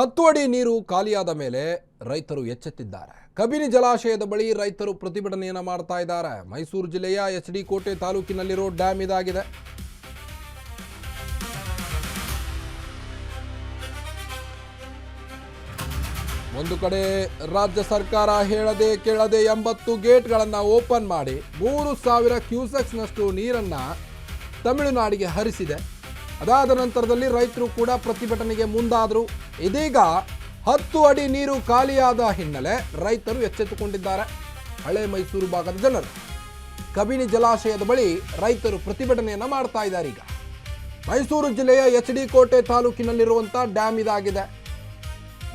10 ಅಡಿ ನೀರು ಖಾಲಿಯಾದ ಮೇಲೆ ರೈತರು ಎಚ್ಚೆತ್ತಿದ್ದಾರೆ. ಕಬಿನಿ ಜಲಾಶಯದ ಬಳಿ ರೈತರು ಪ್ರತಿಭಟನೆಯನ್ನು ಮಾಡ್ತಾ ಇದ್ದಾರೆ. ಮೈಸೂರು ಜಿಲ್ಲೆಯ ಎಚ್.ಡಿ. ಕೋಟೆ ತಾಲೂಕಿನಲ್ಲಿರೋ ಡ್ಯಾಮ್ ಇದಾಗಿದೆ. ಒಂದು ಕಡೆ ರಾಜ್ಯ ಸರ್ಕಾರ ಹೇಳದೆ ಕೇಳದೆ 80 ಗೇಟ್ಗಳನ್ನು ಓಪನ್ ಮಾಡಿ 3000 ಕ್ಯೂಸೆಕ್ಸ್ನಷ್ಟು ನೀರನ್ನು ತಮಿಳುನಾಡಿಗೆ ಹರಿಸಿದೆ. ಅದಾದ ನಂತರದಲ್ಲಿ ರೈತರು ಕೂಡ ಪ್ರತಿಭಟನೆಗೆ ಮುಂದಾದರು. ಇದೀಗ 10 ಅಡಿ ನೀರು ಖಾಲಿಯಾದ ಹಿನ್ನೆಲೆ ರೈತರು ಎಚ್ಚೆತ್ತುಕೊಂಡಿದ್ದಾರೆ. ಹಳೆ ಮೈಸೂರು ಭಾಗದ ಜನರು ಕಬಿನಿ ಜಲಾಶಯದ ಬಳಿ ರೈತರು ಪ್ರತಿಭಟನೆಯನ್ನು ಮಾಡ್ತಾ ಇದ್ದಾರೆ. ಈಗ ಮೈಸೂರು ಜಿಲ್ಲೆಯ ಎಚ್.ಡಿ. ಕೋಟೆ ತಾಲೂಕಿನಲ್ಲಿರುವಂಥ ಡ್ಯಾಮ್ ಇದಾಗಿದೆ.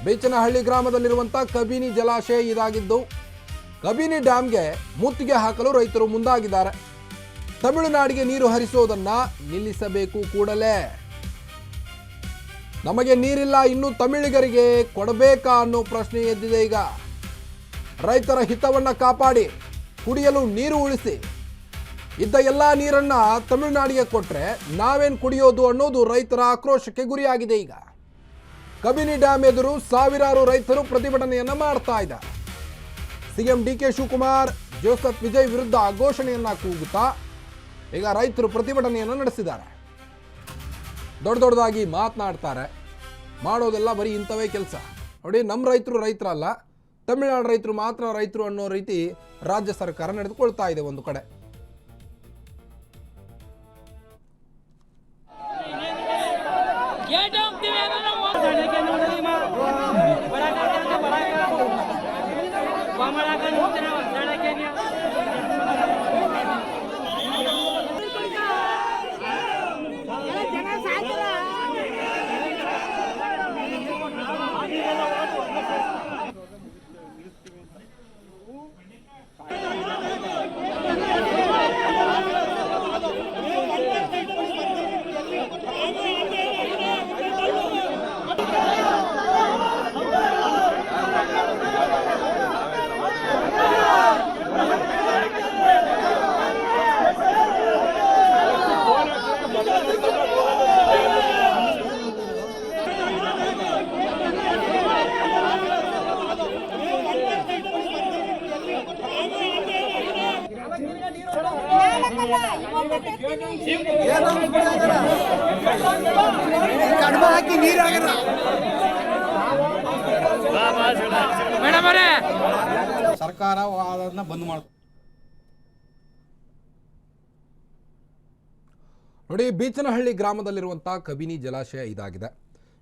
ಬೇಚನಹಳ್ಳಿ ಗ್ರಾಮದಲ್ಲಿರುವಂಥ ಕಬಿನಿ ಜಲಾಶಯ ಇದಾಗಿದ್ದು, ಕಬಿನಿ ಡ್ಯಾಮ್ಗೆ ಮುತ್ತಿಗೆ ಹಾಕಲು ರೈತರು ಮುಂದಾಗಿದ್ದಾರೆ. ತಮಿಳುನಾಡಿಗೆ ನೀರು ಹರಿಸೋದನ್ನ ನಿಲ್ಲಿಸಬೇಕು ಕೂಡಲೇ. ನಮಗೆ ನೀರಿಲ್ಲ, ಇನ್ನು ತಮಿಳಿಗರಿಗೆ ಕೊಡಬೇಕಾ ಅನ್ನೋ ಪ್ರಶ್ನೆ ಎದ್ದಿದೆ. ಈಗ ರೈತರ ಹಿತವನ್ನ ಕಾಪಾಡಿ ಕುಡಿಯಲು ನೀರು ಉಳಿಸಿ, ಇದ್ದ ಎಲ್ಲ ನೀರನ್ನ ತಮಿಳುನಾಡಿಗೆ ಕೊಟ್ರೆ ನಾವೇನು ಕುಡಿಯೋದು ಅನ್ನೋದು ರೈತರ ಆಕ್ರೋಶಕ್ಕೆ ಗುರಿಯಾಗಿದೆ. ಈಗ ಕಬಿನಿ ಡ್ಯಾಮ್ ಎದುರು ಸಾವಿರಾರು ರೈತರು ಪ್ರತಿಭಟನೆಯನ್ನ ಮಾಡ್ತಾ ಇದ್ದಾರೆ. ಸಿಎಂ ಡಿ.ಕೆ. ಶಿವಕುಮಾರ್ ಜೋಸೆಫ್ ವಿಜಯ್ ವಿರುದ್ಧ ಘೋಷಣೆಯನ್ನ ಕೂಗುತ್ತಾ ಈಗ ರೈತರು ಪ್ರತಿಭಟನೆಯನ್ನು ನಡೆಸಿದ್ದಾರೆ. ದೊಡ್ಡದಾಗಿ ಮಾತನಾಡ್ತಾರೆ, ಮಾಡೋದೆಲ್ಲ ಬರೀ ಇಂಥವೇ ಕೆಲಸ. ನೋಡಿ, ನಮ್ಮ ರೈತರು ರೈತರಲ್ಲ, ತಮಿಳುನಾಡು ರೈತರು ಮಾತ್ರ ರೈತರು ಅನ್ನೋ ರೀತಿ ರಾಜ್ಯ ಸರ್ಕಾರ ನಡೆದುಕೊಳ್ತಾ ಇದೆ. ಒಂದು ಕಡೆ ಸರ್ಕಾರ ಅದನ್ನ ಬಂದ್ ಮಾಡ್ತಾರೆ. ನೋಡಿ, ಬೀಚನಹಳ್ಳಿ ಗ್ರಾಮದಲ್ಲಿರುವಂಥ ಕಬಿನಿ ಜಲಾಶಯ ಇದಾಗಿದೆ.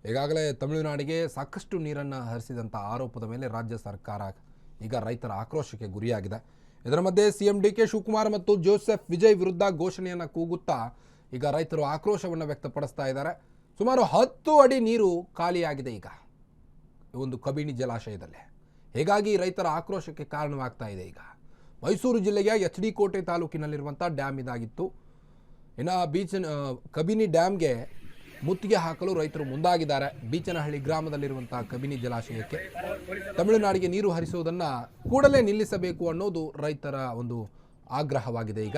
ಈಗಾಗಲೇ ತಮಿಳುನಾಡಿಗೆ ಸಾಕಷ್ಟು ನೀರನ್ನು ಹರಿಸಿದಂಥ ಆರೋಪದ ಮೇಲೆ ರಾಜ್ಯ ಸರ್ಕಾರ ಈಗ ರೈತರ ಆಕ್ರೋಶಕ್ಕೆ ಗುರಿಯಾಗಿದೆ. ಇದರ ಮಧ್ಯೆ ಸಿಎಂ ಡಿ.ಕೆ. ಶಿವಕುಮಾರ್ ಮತ್ತು ಜೋಸೆಫ್ ವಿಜಯ್ ವಿರುದ್ಧ ಘೋಷಣೆಯನ್ನು ಕೂಗುತ್ತಾ ಈಗ ರೈತರು ಆಕ್ರೋಶವನ್ನು ವ್ಯಕ್ತಪಡಿಸ್ತಾ ಇದ್ದಾರೆ. ಸುಮಾರು 10 ಅಡಿ ನೀರು ಖಾಲಿಯಾಗಿದೆ ಈಗ ಒಂದು ಕಬಿನಿ ಜಲಾಶಯದಲ್ಲಿ. ಹೀಗಾಗಿ ರೈತರ ಆಕ್ರೋಶಕ್ಕೆ ಕಾರಣವಾಗ್ತಾ ಇದೆ. ಈಗ ಮೈಸೂರು ಜಿಲ್ಲೆಯ ಎಚ್.ಡಿ. ಕೋಟೆ ತಾಲೂಕಿನಲ್ಲಿರುವಂಥ ಡ್ಯಾಮ್ ಇದಾಗಿತ್ತು. ಇನ್ನು ಕಬಿನಿ ಡ್ಯಾಮ್ಗೆ ಮುತ್ತಿಗೆ ಹಾಕಲು ರೈತರು ಮುಂದಾಗಿದ್ದಾರೆ. ಬೀಚನಹಳ್ಳಿ ಗ್ರಾಮದಲ್ಲಿರುವಂಥ ಕಬಿನಿ ಜಲಾಶಯಕ್ಕೆ ತಮಿಳುನಾಡಿಗೆ ನೀರು ಹರಿಸುವುದನ್ನು ಕೂಡಲೇ ನಿಲ್ಲಿಸಬೇಕು ಅನ್ನೋದು ರೈತರ ಒಂದು ಆಗ್ರಹವಾಗಿದೆ. ಈಗ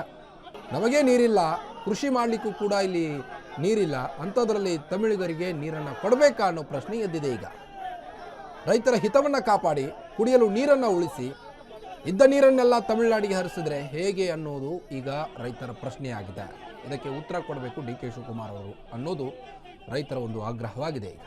ನಮಗೆ ನೀರಿಲ್ಲ, ಕೃಷಿ ಮಾಡಲಿಕ್ಕೂ ಕೂಡ ಇಲ್ಲಿ ನೀರಿಲ್ಲ, ಅಂಥದ್ರಲ್ಲಿ ತಮಿಳಿಗರಿಗೆ ನೀರನ್ನು ಕೊಡಬೇಕಾ ಅನ್ನೋ ಪ್ರಶ್ನೆ ಎದ್ದಿದೆ. ಈಗ ರೈತರ ಹಿತವನ್ನು ಕಾಪಾಡಿ ಕುಡಿಯಲು ನೀರನ್ನು ಉಳಿಸಿ, ಇದ್ದ ನೀರನ್ನೆಲ್ಲ ತಮಿಳುನಾಡಿಗೆ ಹರಿಸಿದ್ರೆ ಹೇಗೆ ಅನ್ನೋದು ಈಗ ರೈತರ ಪ್ರಶ್ನೆಯಾಗಿದೆ. ಇದಕ್ಕೆ ಉತ್ತರ ಕೊಡಬೇಕು ಡಿ.ಕೆ. ಶಿವಕುಮಾರ್ ಅವರು ಅನ್ನೋದು ರೈತರ ಒಂದು ಆಗ್ರಹವಾಗಿದೆ. ಈಗ